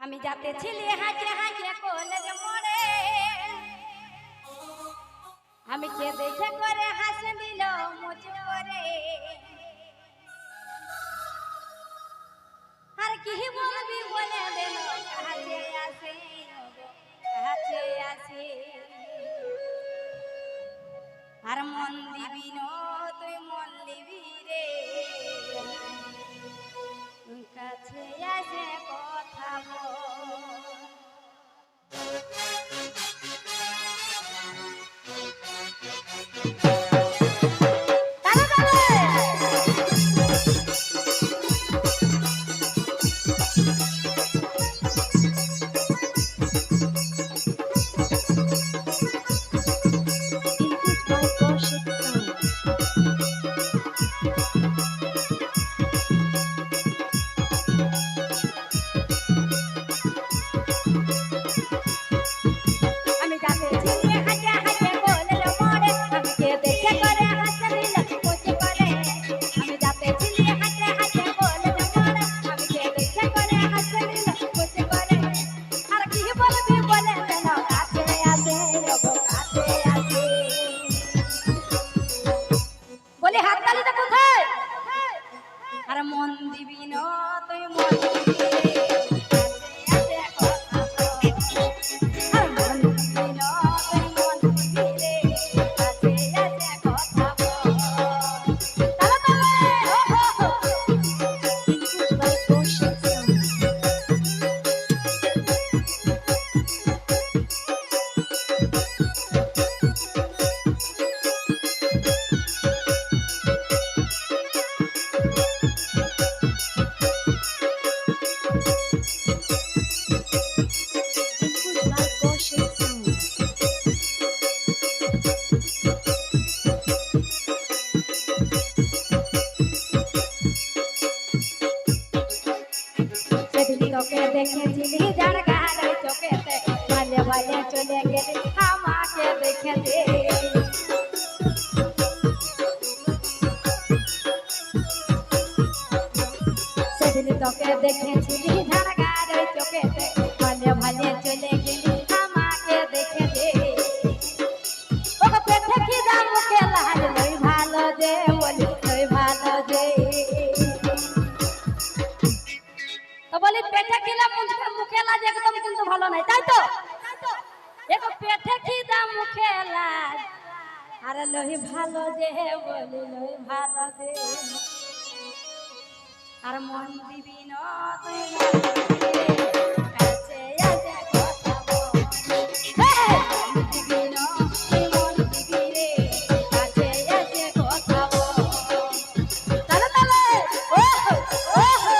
আমি যাতে ছিলে হাঁটে হাঁটে কলেজ মোড়ে, আমি কে দেখে করে হাসে দিল মুচু করে। আর কি বলবি বলে দিল কাছে আসে, কাছে আসে। আর মন দিবি ন তুই মন দিবি রে, কাছে আসে কথা বল। আর মন দিবি না তুই মন দিবি রে, কাছে আসে কথা বল। আর মন দিবি না তুই মন দিবি রে, কাছে আসে কথা বল। তালে তালে হো হো হো। তোকে দেখেছিলি যার গাড়ি চোখেতে, ভালে ভালে চলে গেলি আমাকে দেখেতে। সেদিন তোকে দেখেছিলি যার গাড়ি চোখেতে, ভালে ভালে চলে গেলি আমাকে দেখেতে। ওকে পেটে কি দাম মুখে লাল লই ভালো যে বলি লই ভালো যে। বলি পেটে খিলা মুখে লাজ একদম কিন্তু ভালো নাই, তাই তো? দেখো পেটে খিদা মুখে লাজ আর লই ভালো যে বলি লই ভালো যে। আর মন দিবি না তুই মন দিবি রে, কাছে আসে কথা বল। মন দিবি না তুই মন দিবি রে, কাছে আসে কথা বল। তালে তালে ওহো ওহো।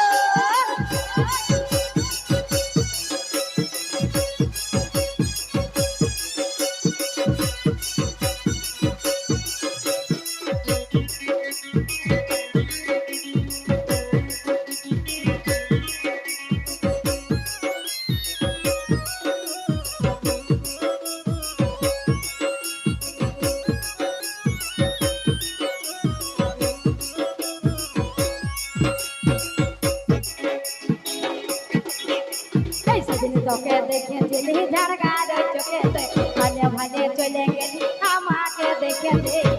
তোকে দেখেছিলি যার গাড়ি চোখেতে, ভালে ভালে চলে গেলি আমাকে দেখেতে।